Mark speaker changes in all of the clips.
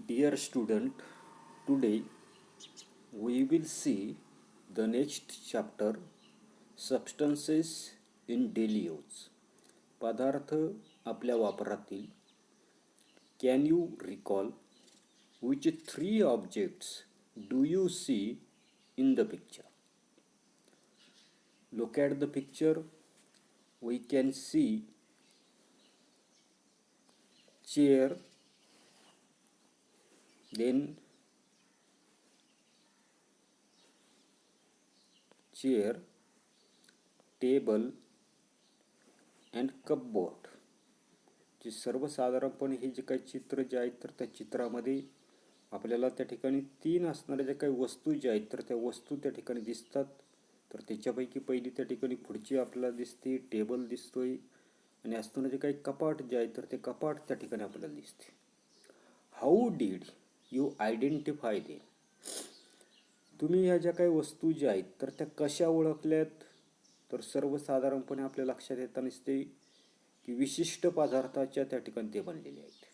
Speaker 1: Dear student, today we will see the next chapter Substances in daily use. पदार्थ आपल्या वापरातील. Can you recall which three objects do you see in the picture? Look at the picture. We can see chair, then chair, table and cupboard. जे सर्वसाधारणपणे हे जे काही चित्र जे आहेत तर त्या चित्रामध्ये आपल्याला त्या ठिकाणी तीन असणाऱ्या ज्या काही वस्तू ज्या आहेत तर त्या वस्तू त्या ठिकाणी दिसतात. तर त्याच्यापैकी पहिली त्या ठिकाणी पुढची आपल्याला दिसते, टेबल दिसतोय आणि असणारे जे काही कपाट जे आहे तर ते कपाट त्या ठिकाणी आपल्याला दिसते. हाऊ डीड यू आयडेंटिफाय दे? तुम्ही ह्या ज्या काही वस्तू ज्या आहेत तर त्या कशा ओळखल्यात? तर सर्वसाधारणपणे आपल्या लक्षात येताना दिसते की विशिष्ट पदार्थाच्या त्या ठिकाणी ते बनलेले आहेत.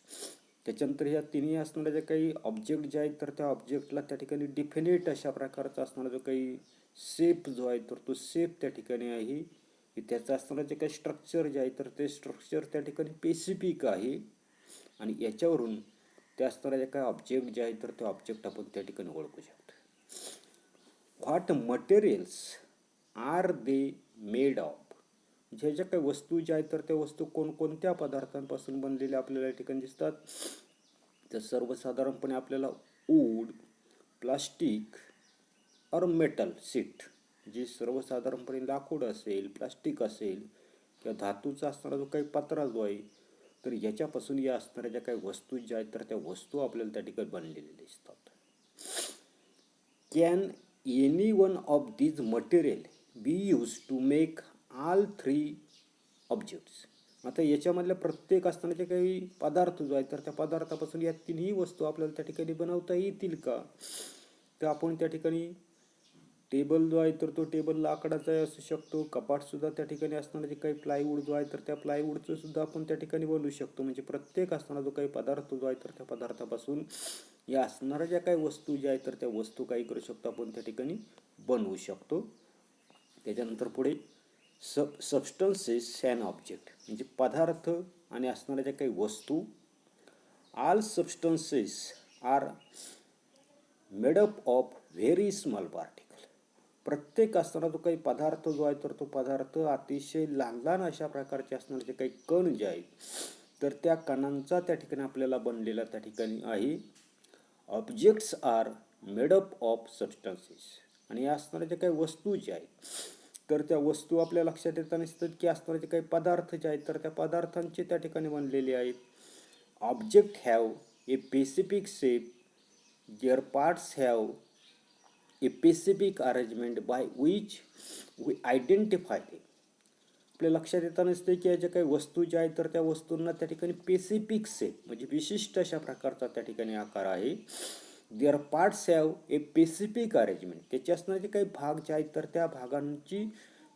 Speaker 1: त्याच्यानंतर ह्या तिन्ही असणाऱ्या ज्या काही ऑब्जेक्ट जे आहेत तर त्या ऑब्जेक्टला त्या ठिकाणी डिफिनेट अशा प्रकारचा असणारा जो काही शेप जो आहे तर तो शेप त्या ठिकाणी आहे की त्याचा असणारं जे काही स्ट्रक्चर जे आहे तर ते स्ट्रक्चर त्या ठिकाणी स्पेसिफिक आहे आणि याच्यावरून त्या असणाऱ्या ज्या काही ऑब्जेक्ट जे आहेत तर ते ऑब्जेक्ट आपण त्या ठिकाणी ओळखू शकतो. What materials are they made of? ज्या ज्या काही वस्तू ज्या आहेत तर त्या वस्तू कोणकोणत्या पदार्थांपासून बनलेल्या आपल्याला या ठिकाणी दिसतात? तर सर्वसाधारणपणे आपल्याला वूड, प्लास्टिक और मेटल शीट, जी सर्वसाधारणपणे लाकूड असेल, प्लास्टिक असेल किंवा धातूचा असणारा जो काही पत्रा जो आहे तर याच्यापासून या असणाऱ्या ज्या काही वस्तू ज्या आहेत तर त्या वस्तू आपल्याला त्या ठिकाणी बनलेल्या दिसतात. Can any one of these material be use to make all three objects? आता याच्यामधल्या प्रत्येक असणारे काही पदार्थ जो आहे तर त्या पदार्थापासून या तिन्ही वस्तू आपल्याला त्या ठिकाणी बनवता येतील का? तर आपण त्या ठिकाणी टेबल जो आहे तर तो टेबल लाकडाचा असू शकतो, कपाटसुद्धा त्या ठिकाणी असणारा जे काही प्लायवूड जो आहे तर त्या प्लायवूडचं सुद्धा आपण त्या ठिकाणी बनवू शकतो. म्हणजे प्रत्येक असणारा जो काही पदार्थ जो आहे तर त्या पदार्थापासून या असणाऱ्या ज्या काही वस्तू ज्या आहेत तर त्या वस्तू काही करू शकतो आपण त्या ठिकाणी बनवू शकतो. त्याच्यानंतर पुढे सबस्टन्सेस अँड ऑब्जेक्ट, म्हणजे पदार्थ आणि असणाऱ्या ज्या काही वस्तू. All substances are made up of very small particle. प्रत्येक असणारा जो काही पदार्थ जो आहे तर तो पदार्थ अतिशय लहान लहान अशा प्रकारचे असणारे जे काही कण जे आहेत तर त्या कणांचा त्या ठिकाणी आपल्याला बनलेला त्या ठिकाणी आहे. Objects are made up of substances, आणि या असणाऱ्या ज्या काही वस्तू ज्या आहेत तर त्या वस्तू आपल्या लक्षात येताना दिसतात की असणारे जे काही पदार्थ जे आहेत तर त्या पदार्थांचे त्या ठिकाणी बनलेले आहेत. Object have a specific shape, their parts have a specific arrangement by which we identify them. आपल्या लक्षात येताना दिसते की या ज्या काही वस्तू ज्या आहेत तर त्या वस्तूंना त्या ठिकाणी स्पेसिफिक शेप म्हणजे विशिष्ट अशा प्रकारचा त्या ठिकाणी आकार आहे. Their parts have a specific arrangement, त्याचे असणारे जे काही भाग जे आहेत तर त्या भागांची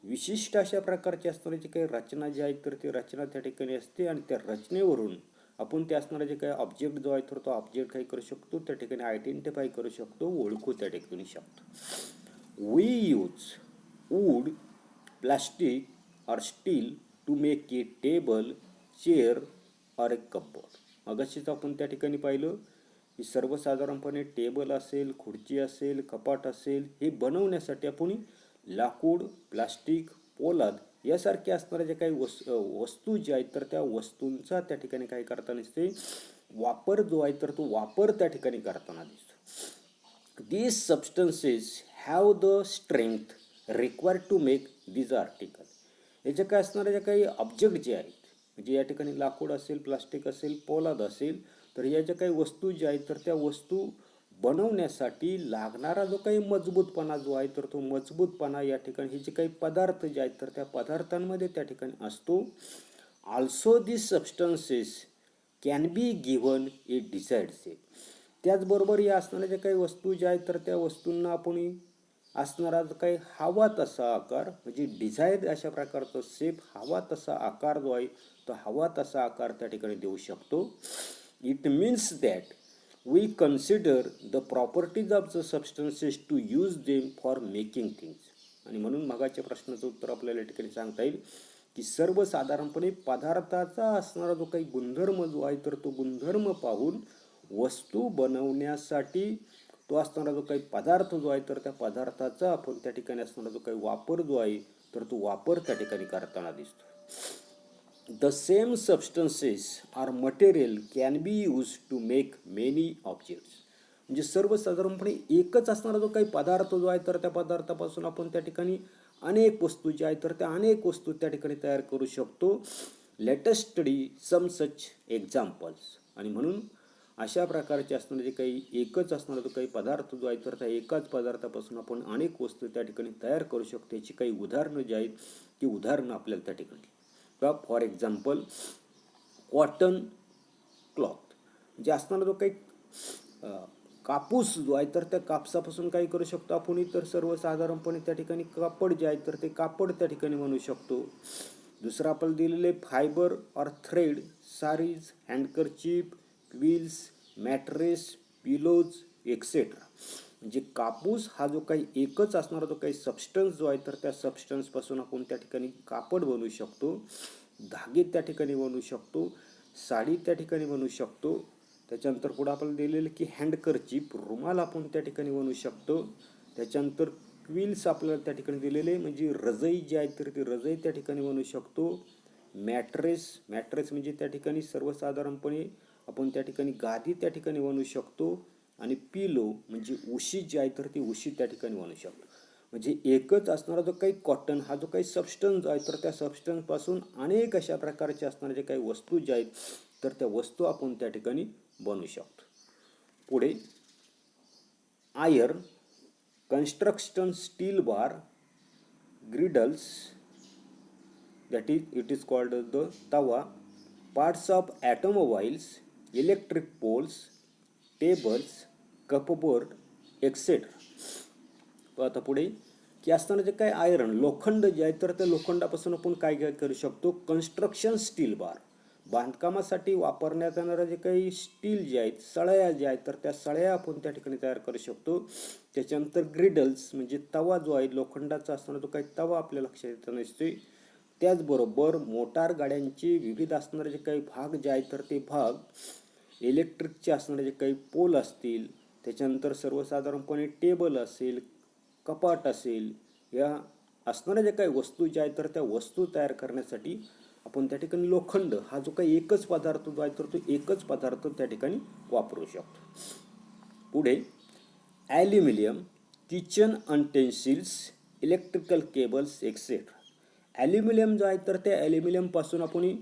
Speaker 1: विशिष्ट अशा प्रकारची असणारी जी काही रचना जी आहे तर ती रचना त्या ठिकाणी असते आणि त्या रचनेवरून आपण त्या असणारे जे काही ऑब्जेक्ट जो आहे तर तो ऑब्जेक्ट काही करू शकतो त्या ठिकाणी आयडेंटिफाय करू शकतो, ओळखू त्या ठिकाणी शकतो. वी यूज वूड, प्लास्टिक और steel to make a table, chair और ए कपबोर्ड. मगाशीच आपण त्या ठिकाणी पाहिलं की सर्वसाधारणपणे टेबल असेल, खुर्ची असेल, कपाट असेल हे बनवण्यासाठी आपण लाकूड, प्लास्टिक, पोलाद यासारखे असणाऱ्या ज्या काही वस्तू ज्या आहेत तर त्या वस्तूंचा त्या ठिकाणी काय करताना दिसते वापर जो आहे तर तो वापर त्या ठिकाणी करताना दिसतो. These substances have the strength required to make these article. याच्या काय असणाऱ्या ज्या काही ऑब्जेक्ट जे आहेत म्हणजे या ठिकाणी लाकूड असेल, प्लास्टिक असेल, पोलाद असेल तर या ज्या काही वस्तू ज्या आहेत तर त्या वस्तू बनवण्यासाठी लागणारा जो काही मजबूतपणा जो आहे तर तो मजबूतपणा या ठिकाणी हे जे काही पदार्थ जे आहेत तर त्या पदार्थांमध्ये त्या ठिकाणी असतो. Also this substances can be given A desired shape. त्याचबरोबर या असणाऱ्या ज्या काही वस्तू ज्या आहेत तर त्या वस्तूंना आपण असणारा जो काही हवा तसा आकार म्हणजे डिझायर अशा प्रकारचा शेप, हवा तसा आकार जो आहे तो हवा तसा आकार त्या ठिकाणी देऊ शकतो. It means that we consider the properties of the substances to use them for making things. आणि म्हणून मगाच्या प्रश्नाचं उत्तर आपल्याला या ठिकाणी सांगता येईल की सर्वसाधारणपणे पदार्थाचा असणारा जो काही गुणधर्म जो आहे तर तो गुणधर्म पाहून वस्तू बनवण्यासाठी तो असणारा जो काही पदार्थ जो आहे तर त्या पदार्थाचा आपण त्या ठिकाणी असणारा जो काही वापर जो आहे तर तो वापर त्या ठिकाणी करताना दिसतो. The same substances or material can be used to make many objects. म्हणजे सर्वसाधारणपणे एकच असणारा जो काही पदार्थ जो आहे तर त्या पदार्थापासून आपण त्या ठिकाणी अनेक वस्तू ज्या आहेत तर त्या अनेक वस्तू त्या ठिकाणी तयार करू शकतो. लेट अस स्टडी सम सच एक्झाम्पल्स. आणि म्हणून अशा प्रकारचे असणारे जे काही एकच असणारा जो काही पदार्थ जो आहे तर त्या एकाच पदार्थापासून आपण अनेक वस्तू त्या ठिकाणी तयार करू शकतो. याची काही उदाहरणं जी आहेत ती उदाहरणं आपल्याला त्या ठिकाणी. फॉर एक्झाम्पल कॉटन क्लॉथ जे असणारा जो काही कापूस जो आहे तर त्या कापसापासून काही करू शकतो आपण. इतर सर्वसाधारणपणे त्या ठिकाणी कापड जे आहे तर ते कापड त्या ठिकाणी बनवू शकतो. दुसरं आपल्याला दिलेले fibre or thread, saris, handkerchief, quilts, mattress, pillows etcetera. म्हणजे कापूस हा जो काही एकच असणारा जो काही सबस्टन्स जो आहे तर त्या सबस्टन्सपासून आपण त्या ठिकाणी कापड बनवू शकतो, धागे त्या ठिकाणी बनवू शकतो, साडी त्या ठिकाणी बनवू शकतो. त्याच्यानंतर पुढे आपल्याला दिलेलं की हँडकरचीप, रुमाल आपण त्या ठिकाणी बनवू शकतो. त्याच्यानंतर क्विल्स आपल्याला त्या ठिकाणी दिलेले म्हणजे रजई जी आहे तर ती रजई त्या ठिकाणी बनवू शकतो. मॅट्रेस म्हणजे त्या ठिकाणी सर्वसाधारणपणे आपण त्या ठिकाणी गादी त्या ठिकाणी बनवू शकतो. आणि पिलो म्हणजे उशी जी आहे तर ती उशी त्या ठिकाणी बनवू शकतो. म्हणजे एकच असणारा जो काही कॉटन हा जो काही सबस्टन्स आहे तर त्या सबस्टन्सपासून अनेक अशा प्रकारचे असणारे जे काही वस्तू ज्या आहेत तर त्या वस्तू आपण त्या ठिकाणी बनवू शकतो. पुढे iron, construction steel bar, girdles, that it is called the tawa, parts of automobiles, electric poles, tables, cupboard, etc. आता पुढे की असताना जे काय आयरन लोखंड जे आहे तर त्या लोखंडापासून आपण काय काय करू शकतो. कन्स्ट्रक्शन स्टील बार बांधकामासाठी वापरण्यात येणारे जे काही स्टील जे आहेत सळया ज्या आहेत तर त्या सळया आपण त्या ठिकाणी तयार करू शकतो. त्याच्यानंतर ग्रिडल्स म्हणजे तवा जो आहे लोखंडाचा असताना जो काही तवा आपल्या लक्षात येत नसते. त्याचबरोबर मोटार गाड्यांचे विविध असणारे जे काही भाग जे आहेत तर ते भाग, इलेक्ट्रिकचे असणारे जे काही पोल असतील, त्याच्यानंतर सर्वसाधारणपणे टेबल असेल, कपाट असेल, या असणाऱ्या ज्या काही वस्तू ज्या आहेत तर त्या वस्तू तयार करण्यासाठी आपण त्या ठिकाणी लोखंड हा जो काही एकच पदार्थ जो आहे तर तो एकच पदार्थ त्या ठिकाणी वापरू शकतो. पुढे aluminium, kitchen utensils, electrical cables etcetera. Aluminium जो आहे तर त्या ॲल्युमिनियमपासून आपण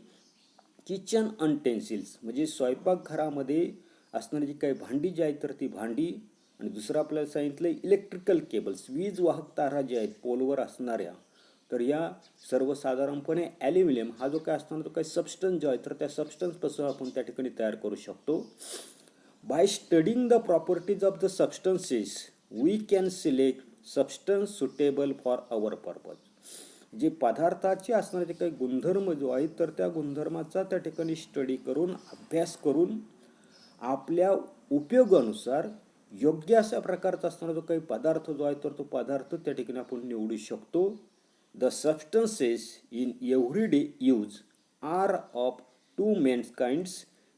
Speaker 1: किचन युटेन्सिल्स म्हणजे स्वयंपाकघरामध्ये असणारी जी काही भांडी जी आहेत तर ती भांडी. आणि दुसरं आपल्याला सांगितलं इलेक्ट्रिकल केबल्स वीज वाहक तारा ज्या आहेत पोलवर असणाऱ्या तर या सर्वसाधारणपणे ॲल्युमिनियम हा जो काय असणारा जो काही सबस्टन्स जो आहे तर त्या सबस्टन्सपासून आपण त्या ठिकाणी तयार करू शकतो. By studying the properties of the substances we can select substance suitable for our purpose. जे पदार्थाचे असणारे जे काही गुणधर्म जो आहे तर त्या गुणधर्माचा त्या ठिकाणी स्टडी करून अभ्यास करून आपल्या उपयोगानुसार योग्य अशा प्रकारचा असणारा जो काही पदार्थ जो आहे तर तो पदार्थ त्या ठिकाणी आपण निवडू शकतो. The substances in everyday use are of two main kinds,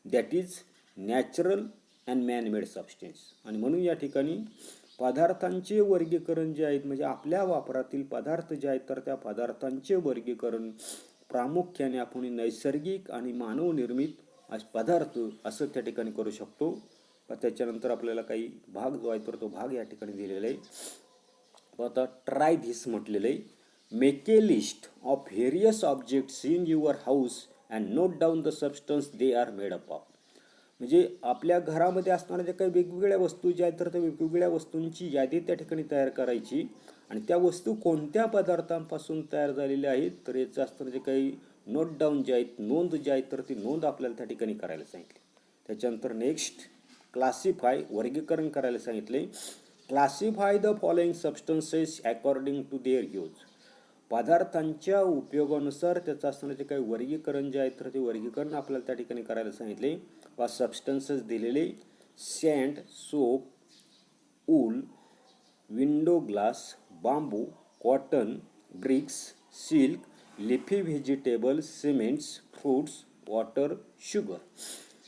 Speaker 1: that is natural and manmade substance. आणि म्हणून या ठिकाणी पदार्थांचे वर्गीकरण जे आहेत म्हणजे आपल्या वापरातील पदार्थ जे आहेत तर त्या पदार्थांचे वर्गीकरण प्रामुख्याने आपण नैसर्गिक आणि मानवनिर्मित पदार्थ असं त्या ठिकाणी करू शकतो. त्याच्यानंतर आपल्याला काही भाग जो आहे तर तो भाग या ठिकाणी दिलेला आहे. आता ट्राय धिस म्हटलेलं आहे. Make a list of various objects in your house and note down the substance they are made up of. म्हणजे आपल्या घरामध्ये असणाऱ्या ज्या काही वेगवेगळ्या वस्तू ज्या आहेत तर त्या वेगवेगळ्या वस्तूंची यादी त्या ठिकाणी तयार करायची आणि त्या वस्तू कोणत्या पदार्थांपासून तयार झालेल्या आहेत तर याचं असणारं जे काही नोट डाऊन जे आहेत नोंद जी आहेत तर ती नोंद आपल्याला त्या ठिकाणी करायला सांगितली. त्याच्यानंतर नेक्स्ट क्लासिफाय वर्गीकरण करायला सांगितले. Classify the following substances according to their use. पदार्थांच्या उपयोगानुसार त्याचं असणारं जे काही वर्गीकरण जे आहे तर ते वर्गीकरण आपल्याला त्या ठिकाणी करायला सांगितले. सबस्टन्सेस दिलेले sand, soap, wool, window glass, bamboo, cotton, bricks, silk, leafy vegetable, cements, fruits, water, sugar.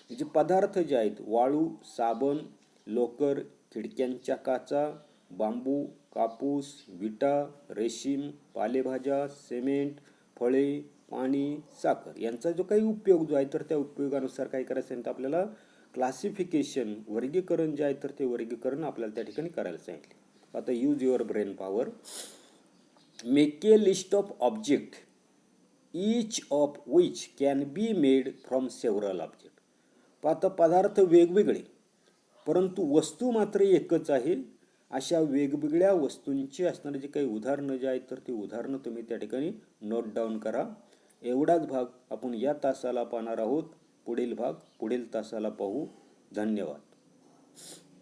Speaker 1: जे पदार्थ जे आहेत, वाळू, साबण, लोकर, खिडक्यांच्या काचा, बांबू, कापूस, विटा, रेशीम, पालेभाज्या, सिमेंट, फळे, पाणी, साखर यांचा जो काही उपयोग जो आहे तर त्या उपयोगानुसार काय करायचं आहे तर आपल्याला क्लासिफिकेशन वर्गीकरण जे आहे तर ते वर्गीकरण आपल्याला त्या ठिकाणी करायला सांगितले। आता use your brain power. Make a list of object each of which can be made from several objects. आता पदार्थ वेगवेगळे परंतु वस्तू मात्र एकच आहे, अशा वेगवेगळ्या वस्तूंची असणारे जे काही उदाहरणं जे आहेत तर ती उदाहरणं तुम्ही त्या ठिकाणी नोट डाऊन करा। एवढाच भाग आपण या तासाला पाहणार आहोत, पुढील भाग पुढील तासाला पाहू। धन्यवाद.